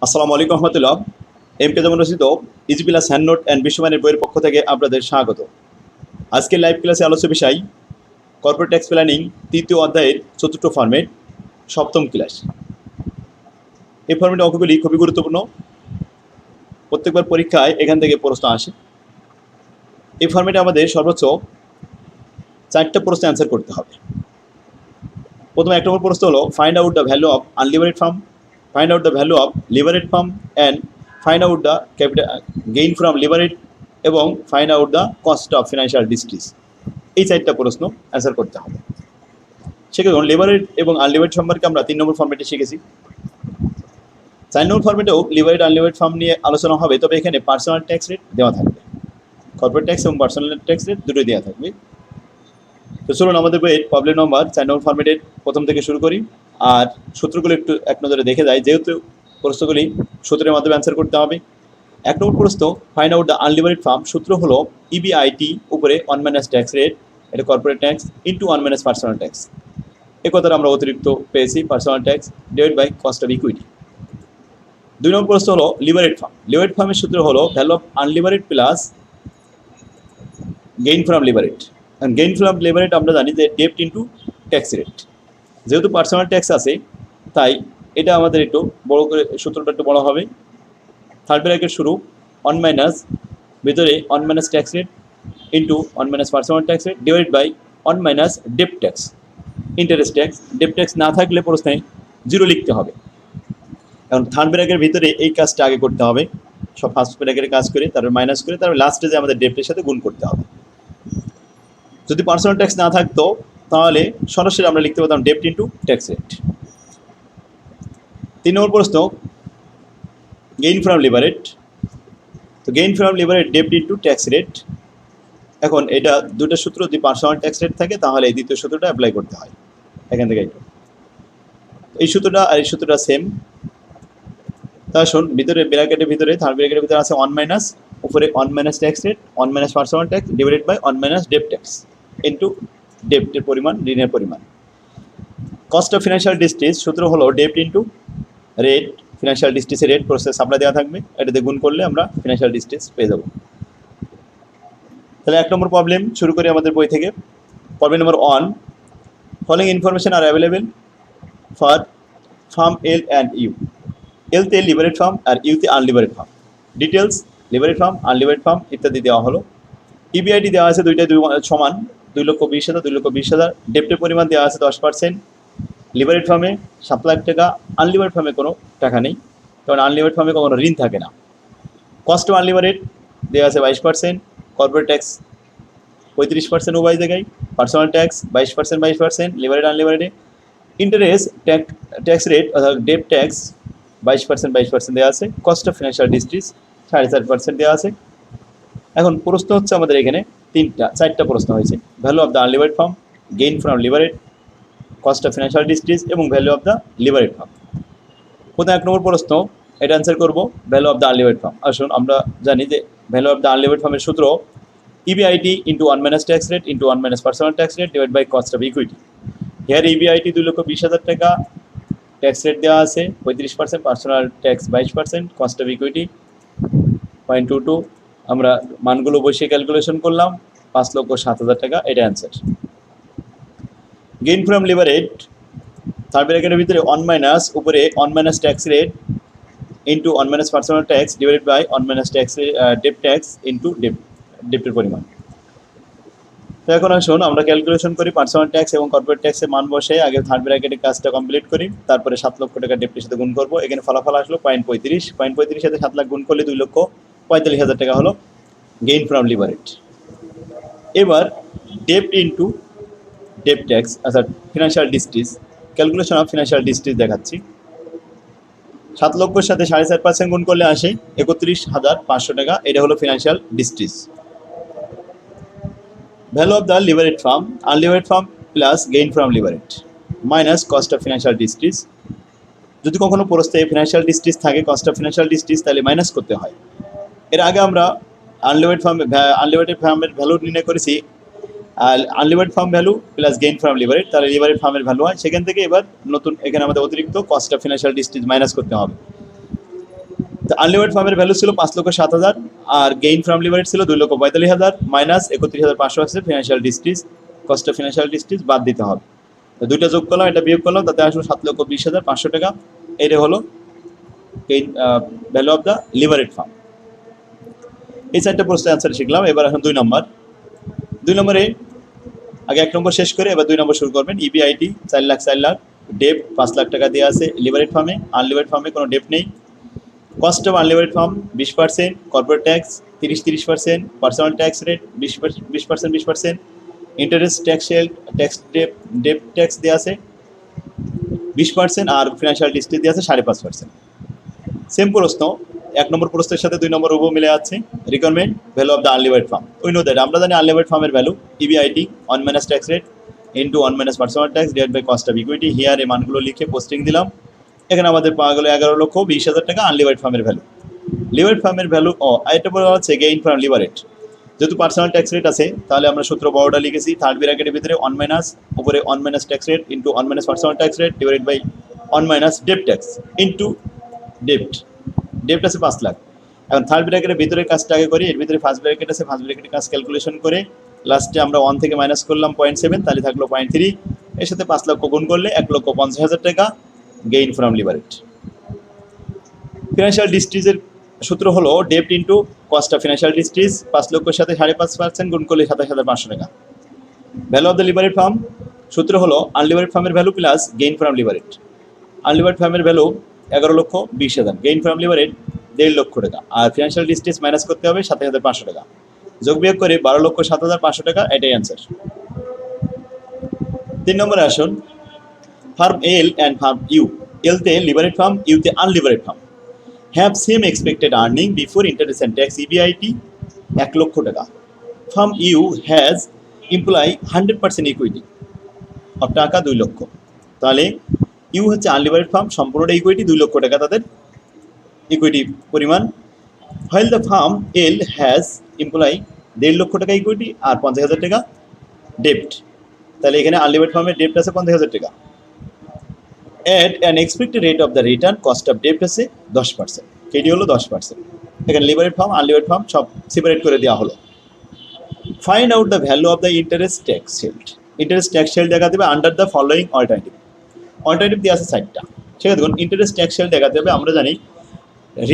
আসসালামু আলাইকুম রহমতুল্লাহ। M K যেমন রচিত easy plus hand note and বিশ্বমানের বইয়ের পক্ষ থেকে আপনাদের স্বাগত। আজকের লাইভ ক্লাসে আলোচ্য বিষয় কর্পোরেট ট্যাক্স প্ল্যানিং তৃতীয় অধ্যায়ের চতুর্থ ফর্মেট সপ্তম ক্লাস। এই ফর্মেট অঙ্কগুলি খুবই গুরুত্বপূর্ণ, প্রত্যেকবার পরীক্ষায় এখান থেকে প্রশ্ন আসে। এই ফর্মেটে আমাদের সর্বোচ্চ 4টা প্রশ্ন অ্যান্সার করতে হবে। প্রথমে 1 নম্বর প্রশ্ন হলো find out the value of unlevered firm, find out the value of leveraged firm and find out the capital gain from leverage এবং find out the cost of financial distress। এই 4টা প্রশ্ন answer করতে হবে। সেক্ষেত্রে leverage এবং আনলিভারেড সম্পর্কে আমরা 3 নম্বর ফর্মেটে শিখেছি। 4 নম্বর ফর্মেটেও লিভারেজ আনলিভারেড ফার্ম নিয়ে আলোচনা হবে, তবে এখানে পার্সোনাল ট্যাক্স রেট দেওয়া থাকবে, কর্পোরেট ট্যাক্স এবং পার্সোনাল ট্যাক্স রেট দুটোই দেওয়া থাকবে। তো চলুন আমাদের বইয়ের প্রবলেম নম্বর 4 নম্বর ফর্মেটের প্রথম থেকে শুরু করি, আর সূত্রগুলো একটু এক নজরে দেখে যায়, যেহেতু প্রশ্নগুলি সূত্রের মাধ্যমে অ্যান্সার করতে হবে। 1 নম্বর প্রশ্ন find out the unlevered firm, সূত্র হলো ইবিআইটি উপরে 1 মাইনাস ট্যাক্স রেট, এটা corporate tax, into 1 minus personal tax. এ কথাটা আমরা অতিরিক্ত পেয়েছি, personal tax divide by cost of equity. 2 number প্রশ্ন হলো লিভারেড ফার্ম, লিভারেড ফার্মের সূত্র হলো value of unlevered plus gain from levered. Gain from levered আমরা জানি যে ডেপ্ট ইন্টু ট্যাক্স রেট, যেহেতু পার্সোনাল ট্যাক্স আছে তাই এটা আমাদের একটু বড় করে সূত্রটা একটু বড় হবে। থার্ড ব্র্যাকেট শুরু 1 মাইনাস ভিতরে 1 minus tax rate into 1 minus personal tax rate divide by 1 minus debt tax, interest tax. Debt tax না থাকলে প্রশ্নে 0 লিখতে হবে। এখন থার্ড ব্র্যাকের ভিতরে এই কাজটা আগে করতে হবে, সব ফার্স্ট ব্র্যাকের কাজ করে তারপর মাইনাস করে তারপর লাস্টে যে আমাদের ডেপ্টের সাথে গুণ করতে হবে। যদি পার্সোনাল ট্যাক্স না থাকতো তাহলে সরাসরি আমরা লিখতে পারতাম ডেপ্ট ইন্টু ট্যাক্স রেট। 3 নম্বর প্রশ্ন গেইন ফ্রম লিভারেড, তো গেইন ফ্রম লিভারেড ডেপ্ট ইন্টু ট্যাক্স রেট। এখন এটা দুটো সূত্র, যদি পার্সোনাল ট্যাক্স রেট থাকে তাহলে এই দ্বিতীয় সূত্রটা অ্যাপ্লাই করতে হয়। এখান থেকে এই সূত্রটা আর এই সূত্রটা সেম। তা শুন, ভিতরে ব্র্যাকেটের ভিতরে থার্ড ব্র্যাকেটের ভিতরে আছে 1 মাইনাস, উপরে 1 minus tax rate, 1 minus personal tax divided by 1 minus debt tax into ডেপ্টের পরিমাণ, ঋণের পরিমাণ। কস্ট অফ ফিনান্সিয়াল ডিস্ট্রেস সূত্র হলো ডেপ্ট ইন্টু রেট, ফিনান্সিয়াল ডিস্ট্রেসের রেট প্রসেস সাপ্লাই দেওয়া থাকবে, এটাতে গুণ করলে আমরা ফিনান্সিয়াল ডিস্ট্রেস পেয়ে যাব। তাহলে 1 নম্বর প্রবলেম শুরু করি আমাদের বই থেকে। Problem number 1, following information are available for firm L and U. এলতে লিভারেড ফার্ম আর ইউতে unlevered firm. Details levered firm, unlevered firm ইত্যাদি দেওয়া হলো। ইবিআইটি দেওয়া আছে দুইটাই সমান 2,20,000 2,20,000। ডেপ্টের পরিমাণ দেওয়া আছে 10%। লিভারেড ফার্মে 7 লাখ টাকা, আনলিভারেড ফার্মে কোনো টাকা নেই, কারণ আনলিভারেড ফার্মে কোনো ঋণ থাকে না। কস্ট অফ আনলিভারেড দেওয়া আছে 22%, কর্পোরেট ট্যাক্স 35% উভয় জায়গায়, পার্সোনাল ট্যাক্স 22% 22%, লিভারেড আনলিভারেডে। ইন্টারেস্ট ট্যাক্স রেট অর্থাৎ ডেপ ট্যাক্স 22% 22% দেওয়া আছে। কস্ট অফ ফিনান্সিয়াল ডিস্ট্রেস 4.5% দেওয়া আছে। এখন প্রশ্ন হচ্ছে আমাদের এখানে 4টা প্রশ্ন হয়েছে, value of the unlevered firm, gain from levered, cost of financial distress এবং value of the levered firm. প্রথম 1 নম্বর প্রশ্ন, এটা অ্যান্সার করবো value of the unlevered firm. আসুন আমরা জানি যে ভ্যালু অফ দ্য আনলিভারেড ফার্মের সূত্র EBIT into 1 minus tax rate into 1 minus personal tax rate divide by cost of equity. Here EBIT 2,20,000 টাকা, ট্যাক্স রেট দেওয়া আছে 35%, personal tax 22%, cost of equity 0.22। আমরা মানগুলো বসিয়ে ক্যালকুলেশন করলাম, 5,07,000 টাকা, এটা answer. Gain from levered third ব্র্যাকেটের ভিতরে 1 মাইনাস, উপরে 1 minus tax rate into 1 minus personal tax divided by 1 minus tax debt tax into ডেপ্টের পরিমাণ। তো এখন আসুন আমরা ক্যালকুলেশন করি, পার্সোনাল ট্যাক্স এবং কর্পোরেট ট্যাক্সের মান বসে আগে থার্ড ব্র্যাকেটের কাজটা কমপ্লিট করি, তারপরে 7 লক্ষ টাকা ডেপ্টের সাথে গুণ করবো। এখানে ফলাফল আসলো 0.35, 0.35 সাথে 7 লাখ গুণ করলে 2,45,000 টাকা হলো গেইন ফ্রম লিভারেড। এবার ডেপ্ট ইন্টু ডেপ ট্যাক্স অর্থাৎ financial distress, calculation of financial distress দেখাচ্ছি। 7 লক্ষর সাথে 4.5% গুণ করলে আসে 31,500 টাকা, এটা হলো financial distress. Value of the levered firm, unlevered firm plus gain from levered minus cost of financial distress. যদি কখনো প্রশ্নে ফিনান্সিয়াল ডিস্ট্রেস থাকে, কস্ট অফ ফিনান্সিয়াল ডিস্ট্রেস, তাহলে মাইনাস করতে হয়। এর আগে আমরা আনলিভারেড ফার্মের ভ্যালু নির্ণয় করেছি, unlevered firm value plus gain from levered, তাহলে লিভারেড ফার্মের ভ্যালু হয়। সেখান থেকে এবার নতুন এখানে আমাদের অতিরিক্ত cost of financial distress minus করতে হবে। তো আনলিভারেড ফার্মের ভ্যালু ছিল 5,07,000 আর গেইন ফ্রম লিভারেড ছিল 2,45,000 মাইনাস 31,500 আছে ফিনান্সিয়াল ডিস্ট্রিজ, কস্ট অফ ফিনান্সিয়াল ডিস্ট্রিজ বাদ দিতে হবে। তো দুইটা যোগ করলাম, এটা বিয়োগ করলাম, তাতে আসলে 7,20,500 টাকা। এটা হলো gain value of the levered firm. এই চারটা প্রশ্নের অ্যান্সার শিখলাম। এবার এখন 2 নম্বরে আগে 1 নম্বর শেষ করে এবার 2 নম্বর শুরু করবেন। ইবিআইটি 4 লাখ 4 লাখ, ডেপ 5 লাখ টাকা দেওয়া আছে লিভারেড ফার্মে, আনলিভারেড ফার্মে কোনো ডেপ নেই। Cost of unlevered firm 20%, corporate tax 30%, personal tax rate 20%, interest tax tax debt tax দেওয়া আছে 20% আর ফিনান্সিয়াল ডিস্ট্রিজ দেওয়া আছে 5.5%। সেম প্রশ্ন 1 নম্বর প্রশ্নের সাথে 2 নম্বর হুবহু মিলে আছে। Requirement value of the unlevered firm, we know that, আমরা জানি আনলিভারেড ফার্মের value EBIT 1 minus tax rate into 1 minus personal tax divide by cost of equity. Here এই মানগুলো লিখে পোস্টিং দিলাম। এখানে আমাদের পাওয়া গেল 11,20,000 টাকা আনলিভারেড ফার্মের ভ্যালু। লিভারেড ফার্মের ভ্যালু এটা বলা হচ্ছে গেইন ফ্রম লিভারেড। যেহেতু পার্সোনাল ট্যাক্স রেট আছে তাহলে আমরা সূত্র বড়টা লিখেছি, থার্ড ব্র্যাকেটের ভিতরে 1 মাইনাস উপরে 1 minus tax rate into 1 minus personal tax rate divide by 1 minus debt tax into ডেপ্ট আছে 5 লাখ। এখন থার্ড ব্র্যাকেটের ভিতরে কাজটা আগে করি, এর ভিতরে ফার্স্ট ব্র্যাকেট আছে, ফার্স্ট ব্র্যাকেটের কাজ ক্যালকুলেশন করে লাস্টে আমরা 1 থেকে মাইনাস করলাম 0.7, তাহলে থাকলো 0.3, এর সাথে 5 লক্ষ গুণ করলে 1,50,000 টাকা গেইন ফ্রম লিভারেড। ফিনান্সিয়াল ডিস্ট্রিজের সূত্র হলো ডেপ্ট ইন্টু কস্ট অফ ফিনান্সিয়াল ডিস্ট্রিজ, 5 লক্ষের সাথে 5.5% গুণ করলে 27,500 টাকা। Value of the levered farm সূত্র হলো আনলিভারেড ফার্মের ভ্যালু প্লাস গেইন ফ্রম লিভারেড। আনলিভারেড ফার্মের ভ্যালু 11,20,000, গেইন ফ্রম লিভারেড 1.5 লক্ষ টাকা, আর ফিনান্সিয়াল ডিস্ট্রিজ মাইনাস করতে হবে 27,500 টাকা, যোগ বিয়োগ করে 12,07,500 টাকা, এটাই অ্যান্সার। 3 নম্বরে আসুন, firm L and firm U, এলতে লিভারেড ফার্ম, ইউতে unlevered firm, have same expected earning before interest and tax EBIT 1 lakh টাকা। Firm U has employ 100% equity of টাকা 2 লক্ষ। তাহলে ইউ হচ্ছে আনলিভারেড ফার্ম, সম্পূর্ণটা ইকুইটি 2 লক্ষ টাকা তাদের ইকুইটি পরিমাণ। While the farm L has employee 1.5 লক্ষ টাকা ইকুইটি আর 50,000 টাকা ডেপ্ট। তাহলে এখানে আনলিভারেড ফার্মের ডেপ্ট আছে 50,000 টাকা। At an expected rate of the return, cost of ডেপ্ট আছে 10%, কেডি হলো 10%। এখানে লিভারেড ফার্ম আনলিভারেড ফার্ম সব সেপারেট করে দেওয়া হলো। Find out the value of the interest tax shield. Interest tax shield দেখাতে হবে আন্ডার দ্য ফলোয়িং অল্টারনেটিভ দিয়ে আছে 4টা। ঠিক আছে, দেখুন ইন্টারেস্ট ট্যাক্স শিল্ড দেখাতে হবে, আমরা জানি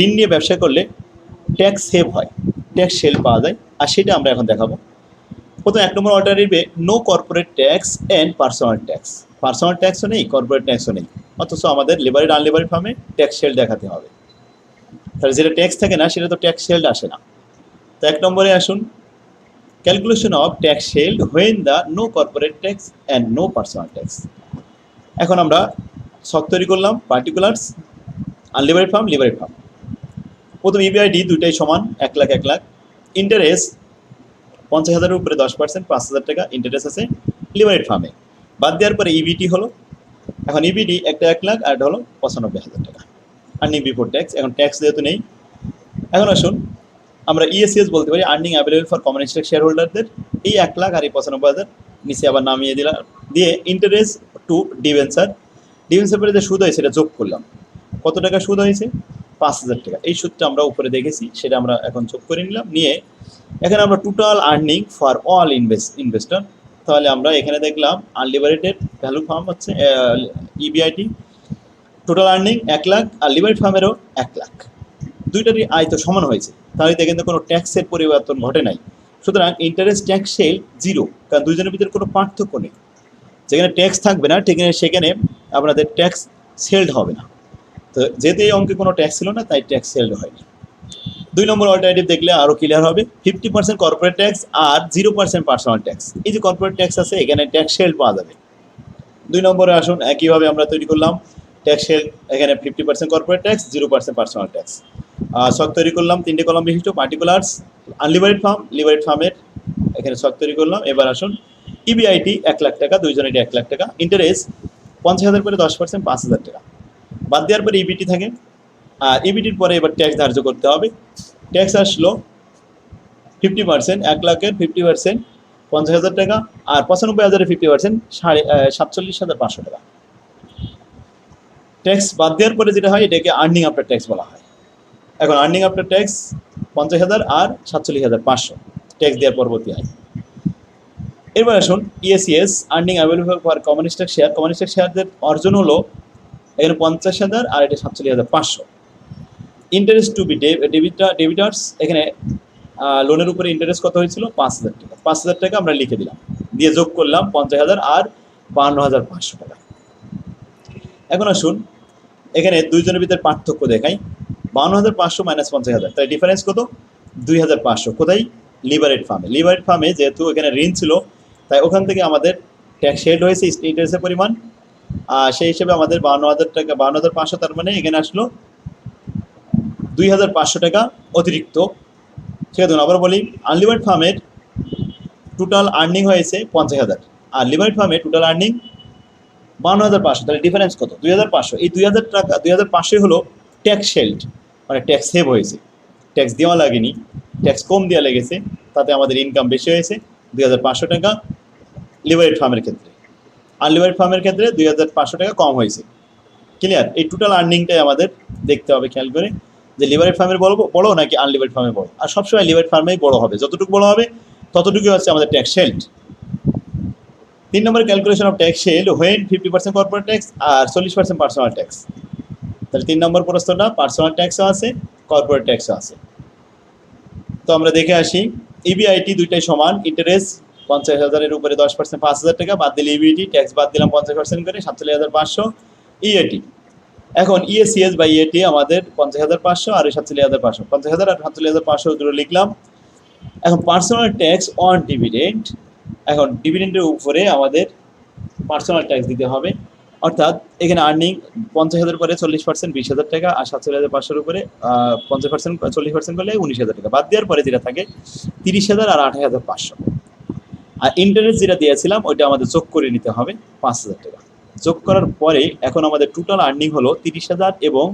ঋণ নিয়ে ব্যবসা করলে ট্যাক্স সেভ হয়, ট্যাক্স শিল্ড পাওয়া যায়, আর সেটা আমরা এখন দেখাবো। প্রথম 1 নম্বর অল্টারনেটিভে no corporate tax and personal tax, personal ট্যাক্সও নেই, কর্পোরেট ট্যাক্সও নেই, অথচ আমাদের লিভারেড আনলিভারেড ফার্মে ট্যাক্স শিল্ড দেখাতে হবে। তাহলে যেটা ট্যাক্স থাকে না সেটা তো ট্যাক্স শিল্ড আসে না। তো 1 নম্বরে আসুন, calculation of tax shield when the no corporate tax and no personal tax. এখন আমরা ছক তৈরি করলাম, particulars, unlevered firm, levered firm. প্রথম ইবিআইডি দুইটাই সমান 1 লাখ 1 লাখ, ইন্টারেস্ট 50,000-এর উপরে 10%, 5,000 টাকা ইন্টারেস্ট আছে লিভারেড ফার্মে। বাদ দেওয়ার পরে ইবিটি হলো, এখন ইবিডি একটা 1 লাখ আর এটা হলো 95,000 টাকা আর্নিং বিফোর ট্যাক্স। এখন ট্যাক্স যেহেতু নেই, এখন আসুন আমরা ইএসিএস বলতে পারি, earning available for common stock share হোল্ডারদের। এই 1 লাখ আর এই 95,000 নিচে আবার নামিয়ে দিলাম, দিয়ে ইন্টারেস্ট টু ডিভেঞ্চার, ডিভেঞ্চার পরে যে সুদ হয় সেটা যোগ করলাম। কত টাকা সুদ হয়েছে? 5,000 টাকা। এই সুদটা আমরা উপরে দেখেছি, সেটা আমরা এখন যোগ করে নিলাম, নিয়ে এখানে আমরা total earning for all investor. তাহলে আমরা এখানে দেখলাম আনলিভারেটেড ভ্যালু ফার্ম হচ্ছে ইবিআইটি, টোটাল আর্নিং 1 লাখ, আর লিভারেড ফার্মেরও 1 লাখ, দুইটারই আয় তো সমান হয়েছে, তাহলে কিন্তু কোনো ট্যাক্সের পরিবর্তন ঘটে নাই। সুতরাং ইন্টারেস্ট ট্যাক্স সেল 0, কারণ দুইজনের ভিতরে কোনো পার্থক্য নেই। যেখানে ট্যাক্স থাকবে না ঠিক সেখানে আপনাদের ট্যাক্স সেলড হবে না। তো যেহেতু এই অঙ্কে কোনো ট্যাক্স ছিল না তাই ট্যাক্স সেলড হয়নি। 2 নম্বর অল্টারনেটিভ দেখলে আরও ক্লিয়ার হবে, 50% কর্পোরেট ট্যাক্স আর 0% পার্সোনাল ট্যাক্স। এই যে কর্পোরেট ট্যাক্স আছে এখানে ট্যাক্স সেলড পাওয়া যাবে। 2 নম্বরে আসুন, একইভাবে আমরা তৈরি করলাম ট্যাক্স সেলড, এখানে 50% কর্পোরেট ট্যাক্স, 0% পার্সোনাল ট্যাক্স। ছক তৈরি করলাম 3টে কলাম বিশিষ্ট, পার্টিকুলার্স, আনলিভারেড ফার্ম, লিভারেড ফার্মের এখানে ছক তৈরি করলাম। এবার আসুন ইবিআইটি 1 লাখ টাকা, দুইজনেরই 1 লাখ টাকা, ইন্টারেস্ট 50,000 করে 10%, 5,000 টাকা। বাদ দেওয়ার পরে ইবিটি থাকে, আর ইবিটির পরে এবার ট্যাক্স ধার্য করতে হবে। ট্যাক্স আসলো 50%, 1 লাখের 50% 50,000 টাকা, আর 95,000-এর 50% 47,500 টাকা। ট্যাক্স বাদ দেওয়ার পরে যেটা হয় এটাকে আর্নিং আফটার ট্যাক্স বলা হয়। এখন আর্নিং আফটার ট্যাক্স 50,000 আর 47,500 ট্যাক্স দেওয়ার পরবর্তী আয়। এরপর আসুন EACS earning available for common stock share. Common stock শেয়ারদের অর্জন হলো এখানে 50,000 আর এটা 47,500। ইন্টারেস্ট টু বি ডেবিটার্স, এখানে লোনের উপরে ইন্টারেস্ট কত হয়েছিল 5,000 টাকা। 5,000 টাকা আমরা লিখে দিলাম, দিয়ে যোগ করলাম 50,000 আর 52,500 টাকা। এখন আসুন এখানে দুইজনের ভিতরে পার্থক্য দেখাই। 52,500 মাইনাস 50,000, তাই ডিফারেন্স কত 2,500। কোথায়? লিবারেট ফার্মে। লিবারেট ফার্মে যেহেতু এখানে ঋণ ছিল, তাই ওখান থেকে আমাদের ট্যাক্স শেড হয়েছে ইন্টারেস্টের পরিমাণ, সেই হিসেবে আমাদের 52,000 টাকা 52,500, তার মানে এখানে আসলো 2,500 টাকা অতিরিক্ত। ঠিক আছে, আবার বলি আনলিবারেট ফার্মের টোটাল আর্নিং হয়েছে 50,000 আর লিবারেট ফার্মে টোটাল আর্নিং 52,500, তাহলে ডিফারেন্স কত 2,500। এই 2,000 টাকা 2,500 হলো ট্যাক্স শেল্ড, মানে ট্যাক্স সেভ হয়েছে, ট্যাক্স দেওয়া লাগেনি, ট্যাক্স কম দেওয়া লেগেছে, তাতে আমাদের ইনকাম বেশি হয়েছে 2,500 টাকা লিবারেট ফার্মের ক্ষেত্রে। আনলিবারেট ফার্মের ক্ষেত্রে 2,500 টাকা কম হয়েছে। ক্লিয়ার? এই টোটাল আর্নিংটাই আমাদের দেখতে হবে খেয়াল করে, যে লিবারেট ফার্মের বড় নাকি আনলিবারেট ফার্মের বড়। আর সবসময় লিবারেট ফার্মেই বড় হবে, যতটুকু বড় হবে ততটুকুই হচ্ছে আমাদের tax shield. 3 number calculation of tax shield when 50% corporate tax আর 40% পার্সোনাল ট্যাক্স। তাহলে 3 নম্বর প্রশ্নটা পার্সোনাল ট্যাক্সও আছে, কর্পোরেট ট্যাক্সও আছে। তো আমরা দেখে আসি, ইবিআইটি দুইটাই সমান। ইন্টারেস্ট 50,000-এর উপরে 10% 5,000 টাকা, বাদ দিলে ইবিআইটি ট্যাক্স বাদ দিলাম 50% করে 47,500 ইএটি। এখন ইএসিএস বা ইএটি আমাদের 50,500 আর 47,500, 50,000 আর 47,500 দুটো লিখলাম। এখন পার্সোনাল ট্যাক্স অন ডিভিডেন্ড, এখন ডিভিডেন্ডের উপরে আমাদের পার্সোনাল ট্যাক্স দিতে হবে, অর্থাৎ এখানে আর্নিং 50,000 পরে 40% 20,000 টাকা, আর 47,500-এর উপরে 50% 40% করলে 19,000 টাকা, বাদ দেওয়ার পরে যেটা থাকে 30,000 আর 28,500। আর ইন্টারেস্ট যেটা দিয়েছিলাম ওইটা আমাদের যোগ করে নিতে হবে 5,000 টাকা। যোগ করার পরে এখন আমাদের টোটাল আর্নিং হলো 30,000 এবং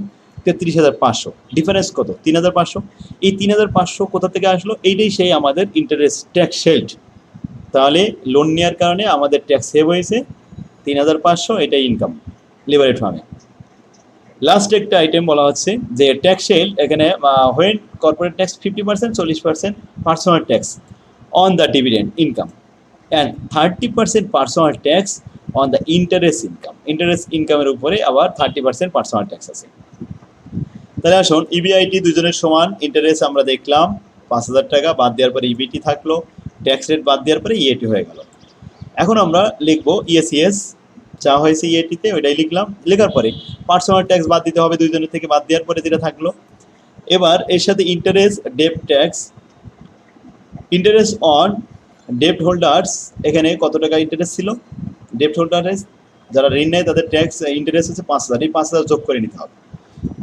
33,500। ডিফারেন্স কত 3,500। এই 3,500 কোথা থেকে আসলো? এইটাই সেই আমাদের ইন্টারেস্ট ট্যাক্স শেল্ড। তাহলে লোন নেওয়ার কারণে আমাদের ট্যাক্স সেভ হয়েছে 3,500, এটাই ইনকাম লিবারেট ফার্মে। লাস্ট একটা আইটেম বলা হচ্ছে যে ট্যাক্স শেল্ড, এখানে when corporate tax 50%, 40% personal tax on the dividend income and 30% personal tax on the interest income. Interest ইনকামের উপরে আবার 30% পার্সোনাল ট্যাক্স আছে। তাহলে আসুন ইবিআইটি দুজনের সমান। ইন্টারেস্ট আমরা দেখলাম 5,000 টাকা, বাদ দেওয়ার পরে ইবিটি থাকলো, ট্যাক্স রেট বাদ দেওয়ার পরে ইএটি হয়ে গেল। এখন আমরা লিখবো ইএসিএস যা হয়েছে ইএটিতে ওইটাই লিখলাম। লেখার পরে পার্সোনাল ট্যাক্স বাদ দিতে হবে দুইজনের থেকে, বাদ দেওয়ার পরে যেটা থাকলো। এবার এর সাথে interest debt tax, interest on ডেপ্ট হোল্ডার্স, এখানে কত টাকা ইন্টারেস্ট ছিল ডেপ্ট হোল্ডার্স যারা ঋণ নেয় তাদের ট্যাক্স ইন্টারেস্ট হচ্ছে 5,000, এই 5,000 যোগ করে নিতে হবে।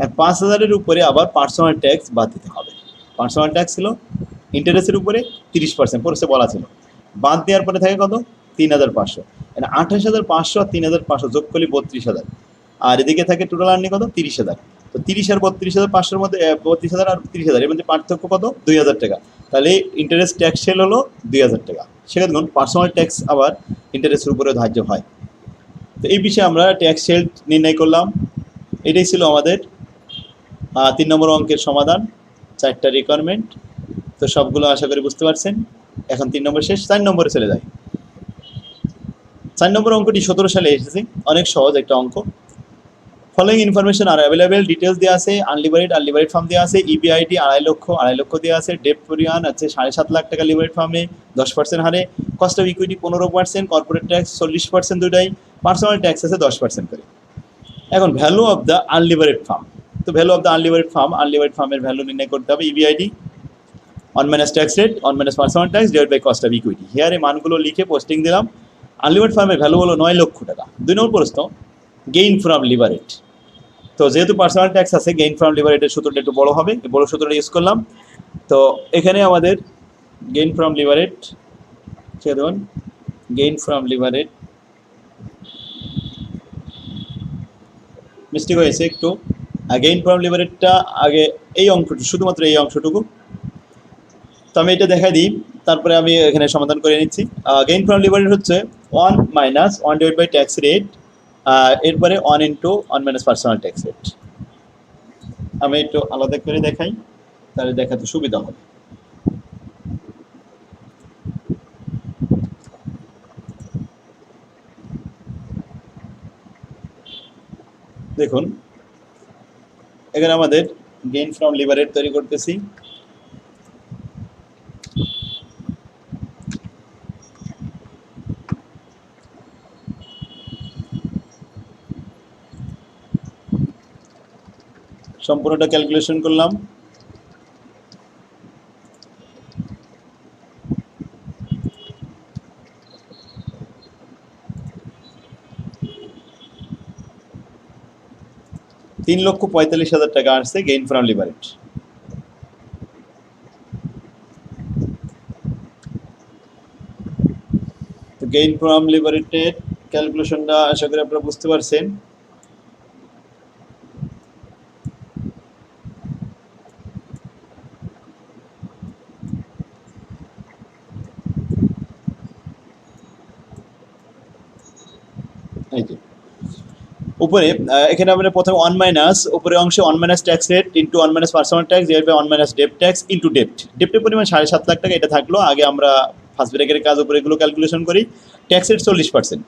আর 5,000-এর উপরে আবার পার্সোনাল ট্যাক্স বাদ দিতে হবে। পার্সোনাল ট্যাক্স ছিল ইন্টারেস্টের উপরে 30%, পরে বলা ছিল, বাদ দেওয়ার পরে থাকে কত 3,500। মানে 28,500 আর 3,500 যোগ করলে 32,000, আর এদিকে থাকে টোটাল আর্নিং কত 30,000। তো 30 আর 32,500-এর মধ্যে 32,000 আর 30,000 এর মধ্যে পার্থক্য কত 2,000 টাকা। তাহলে ইন্টারেস্ট ট্যাক্স সেল হলো 2,000 টাকা। সেক্ষেত্রে পার্সোনাল ট্যাক্স আবার ইন্টারেস্টের উপরে ধার্য হয়। তো এই বিষয়ে আমরা ট্যাক্স সেল নির্ণয় করলাম। এটাই ছিল আমাদের 3 নম্বর অঙ্কের সমাধান, 4টা রিকোয়ারমেন্ট। তো সবগুলো আশা করি বুঝতে পারছেন। এখন 3 নম্বর শেষ, 4 নম্বরে চলে যায়। 4 নম্বর অঙ্কটি 17 সালে এসেছে, অনেক সহজ একটা অঙ্ক। Following information are available, details দেওয়া আছে, আনলিবারেট ফার্ম দেওয়া আছে, ইবিআইটি 2.5 লক্ষ দেওয়া আছে, ডেপ্ট পরিমাণ আছে 7.5 লাখ টাকা লিবারেট ফার্মে 10% হারে, cost of equity 15%, corporate tax 40% দুটাই, পার্সোনাল ট্যাক্স আছে 10% করে। এখন value of the unlevered firm, তো ভ্যালু অফ দ্য আনলিবারেট ফার্মের ভ্যালু নির্ণয় করতে হবে। EBIT one minus tax rate one minus personal tax divide by cost of equity. হিয়ারে মানগুলো লিখে পোস্টিং দিলাম। আনলিবারেট ফার্মের ভ্যালু হলো 9 লক্ষ টাকা। 2 নম্বর প্রশ্ন গেইন ফ্রম লিবারেট, তো যেহেতু পার্সোনাল ট্যাক্স আছে গেইন ফ্রম লিবারেটের সূত্রটা একটু বড় হবে, বড় সূত্রটা ইউজ করলাম। তো এখানে আমাদের গেইন ফ্রম লিবারেট, দেখুন গেইন ফ্রম লিবারেট মিস্টেক হয়েছে একটু। গেইন ফ্রম লিবারেটটা আগে এই অংশটুকু, শুধুমাত্র এই অংশটুকু, তো আমি এটা দেখাই দিই, তারপরে আমি এখানে সমাধান করে নিচ্ছি। গেইন ফ্রম লিবারেট হচ্ছে 1 minus 1 divide by tax rate, এরপরে 1 into 1 minus personal tax rate. আমি একটু আলাদা করে দেখাই, তাহলে দেখাতে সুবিধা হবে। দেখুন এখানে আমাদের গেইন ফ্রম লিভারেট তৈরি করতেছি। সম্পূর্ণটা ক্যালকুলেশন করলাম। $3,45,000 টাকা আসছে গেইন ফ্রম লিভারেট। তো গেইন ফ্রম লিভারেটের ক্যালকুলেশনটা আশা করি আপনারা বুঝতে পারছেন। এই যে উপরে এখানে আমরা প্রথমে 1 মাইনাস উপরে অংশে 1 minus tax rate into 1 minus personal tax divide by 1 minus ডেপ্ট tax into ডেপ্ট। ডেপ্টের পরিমাণ 7.5 লাখ টাকা, এটা থাকলো। আগে আমরা ফার্স্ট ব্রেকের কাজ উপরে এগুলো ক্যালকুলেশন করি। ট্যাক্স রেট 40%,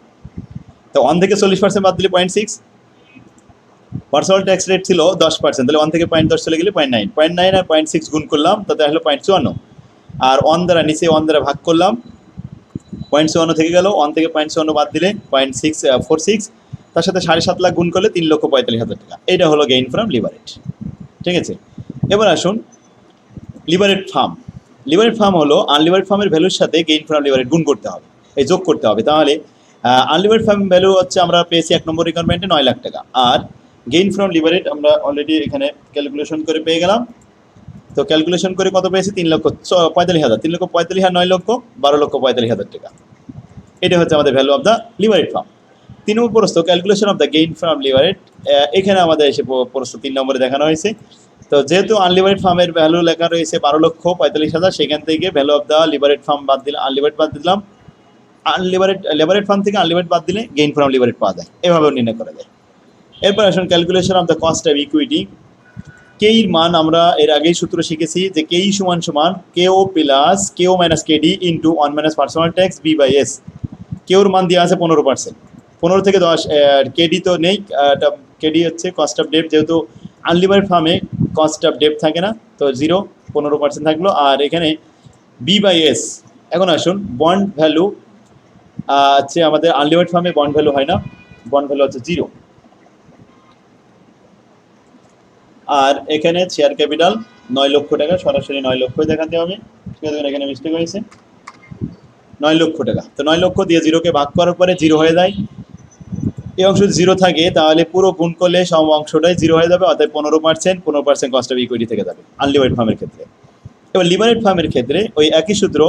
তো 1 থেকে 40% বাদ দিলে 0.6। পার্সোনাল ট্যাক্স রেট ছিল 10%, তাহলে 1 থেকে 0.10 চলে গেলে 0.9। 0.9 আর 0.6 গুণ করলাম, তাতে আসলো 0.54। আর 1 দ্বারা নিচে 1 দ্বারা ভাগ করলাম, 0.54 থেকে গেল। 1 থেকে 0.54 বাদ দিলে 0.646, তার সাথে 7.5 লাখ গুণ করলে 3,45,000 টাকা। এটা হলো গেইন ফ্রম লিভারেট। ঠিক আছে, এবার আসুন লিভারেট ফার্ম। লিভারেট ফার্ম হলো আনলিভারেট ফার্মের ভ্যালুর সাথে গেইন ফ্রম লিভারেট গুণ করতে হবে, এই যোগ করতে হবে। তাহলে আনলিভারেট ফার্ম ভ্যালু হচ্ছে আমরা পেয়েছি 1 নম্বর রিকোয়ারমেন্টে 9 লাখ টাকা, আর গেইন ফ্রম লিভারেট আমরা অলরেডি এখানে ক্যালকুলেশন করে পেয়ে গেলাম। তো ক্যালকুলেশন করে কত পেয়েছি? 3,45,000। 3,45,000 9 লক্ষ 12,45,000 টাকা। এটা হচ্ছে আমাদের value of the লিভারেট farm. 3 number প্রশ্ন calculation of the gain from লিভারেট। এখানে আমাদের এসে প্রশ্ন 3 নম্বরে দেখানো হয়েছে। তো যেহেতু আনলিভারেট ফার্মের ভ্যালু লেখা রয়েছে 12,45,000, সেখান থেকে ভ্যালু অফ দ্য লিভারেট ফার্ম বাদ দিলাম, আনলিভারেট বাদ দিলাম। লিভারেট ফার্ম থেকে আনলিভারেট বাদ দিলে গেইন ফ্রম লিভারেট পাওয়া যায়, এভাবেও নির্ণয় করা যায়। এরপর আসুন calculation of the cost of equity. কেইর মান আমরা এর আগেই সূত্র শিখেছি যে কেই সমান সমান KO plus KO minus KD into 1 minus personal tax B by S. কেওর মান দেওয়া আছে 15%, 15 থেকে 10। কেডি তো নেই, কেডি হচ্ছে কস্ট অফ ডেট, যেহেতু আনলিভারেট ফার্মে কস্ট অফ ডেট থাকে না, তো 0, 15% থাকলো। আর এখানে বি বাই এস। এখন আসুন বন্ড ভ্যালু হচ্ছে আমাদের আনলিভারেট ফার্মে বন্ড ভ্যালু হয় না, বন্ড ভ্যালু হচ্ছে 0। আর এখানে শেয়ার ক্যাপিটাল 9 লক্ষ টাকা, সরাসরি 9 লক্ষই দেখাতে হবে। ঠিক আছে, এখানে মিস্টেক হয়েছে, 9 লক্ষ টাকা। তো 9 লক্ষ দিয়ে 0কে ভাগ করার পরে 0 হয়ে যায়। এই অংশ 0 থাকে, তাহলে পুরো গুণ করলে সব অংশটাই 0 হয়ে যাবে, অর্থাৎ 15% কস্ট অফ ইকুইটি থেকে যাবে আনলিভারেট ফার্মের ক্ষেত্রে। এবার লিভারেট ফার্মের ক্ষেত্রে ওই একই সূত্র,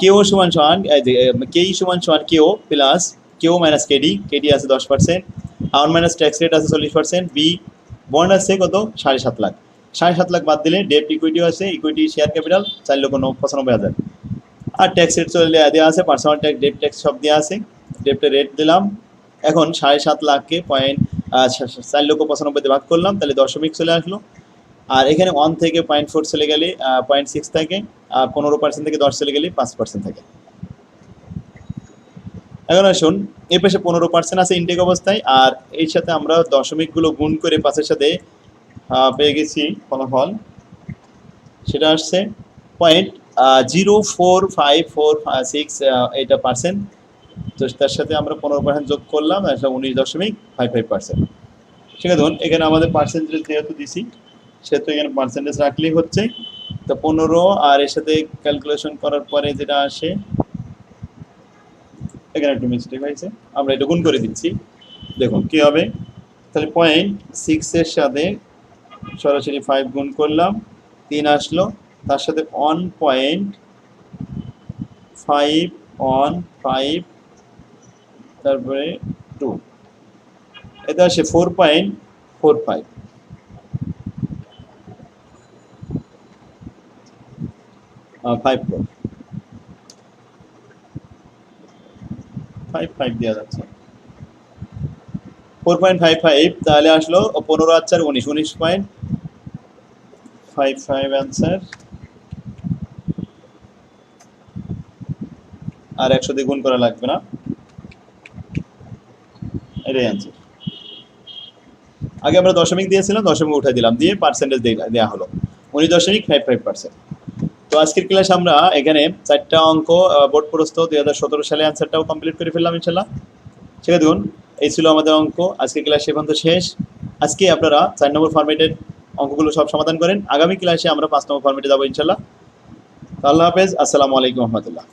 কেও সমান সমান কেই সমান সমান KO plus KO minus KD. KD আছে 10%, আর মাইনাস ট্যাক্স রেট আছে 40%। বি বন্ড আছে কত? 7.5 লাখ। 7.5 লাখ বাদ দিলে ডেট ইকুইটি আছে, ইকুইটি শেয়ার ক্যাপিটাল 4,95,000। আর ট্যাক্স রেট চলে দেওয়া আছে, পার্সোনাল ট্যাক্স ডেট ট্যাক্স সব দেওয়া আছে। ডেপ্টের রেট দিলাম। এখন 7.5 লাখকে 4,95,000 দিয়ে ভাগ করলাম, তাহলে দশমিক চলে আসলো। আর এখানে 1 থেকে 0.4 চলে গেলে 0.6 থাকে, আর 15% থেকে 10 চলে গেলে 5% থাকে। এখন আসুন এই পাশে 15% আছে ইনটেক অবস্থায়, আর এর সাথে আমরা দশমিকগুলো গুণ করে 5-এর সাথে পেয়ে গেছি ফলাফল, সেটা আসছে 0.04546 এটা পার্সেন্ট। তো তার সাথে আমরা 15% যোগ করলাম, 19.55%। ঠিক আছে, ধরুন এখানে আমাদের পার্সেন্টেজ যেহেতু দিছি, সেহেতু এখানে পার্সেন্টেজ রাখলেই হচ্ছে। তো 15 আর এর সাথে ক্যালকুলেশন করার পরে যেটা আসে, এখানে একটু মিস্টেক হয়েছে, আমরা এটা গুণ করে দিচ্ছি। দেখুন কি হবে, তাহলে 0.6 এর সাথে সরাসরি 5 গুণ করলাম, 3 আসলো। তার সাথে 1.515, তারপরে 2, এটা আসে 4.45। 5 দেওয়া যাচ্ছে। 4.55 তাহলে আসলো 15 আর 4 19 19.55 অ্যান্সার। আর 100 দিয়ে গুণ করা লাগবে না, এটাই অ্যান্সার। আগে আমরা দশমিক দিয়েছিলাম, দশমিক উঠাই দিলাম, দিয়ে পার্সেন্টেজ দেওয়া হলো 19.55%। তো আজকের ক্লাস আমরা এখানে 4টা অঙ্ক বোর্ড প্রস্থ 2017 সালে অ্যান্সারটাও কমপ্লিট করে ফেললাম ইনশাল্লাহ। ঠিক আছে, দেখুন এই ছিল আমাদের অঙ্ক। আজকের ক্লাস সে পর্যন্ত শেষ। আজকে আপনারা 4 নম্বর ফরম্যাটের অঙ্কগুলো সব সমাধান করেন। আগামী ক্লাসে আমরা 5 নম্বর ফরম্যাটে যাবো ইনশাল্লাহ। আল্লাহ হাফেজ, আসসালামু আলাইকুম রহমতুল্লাহ।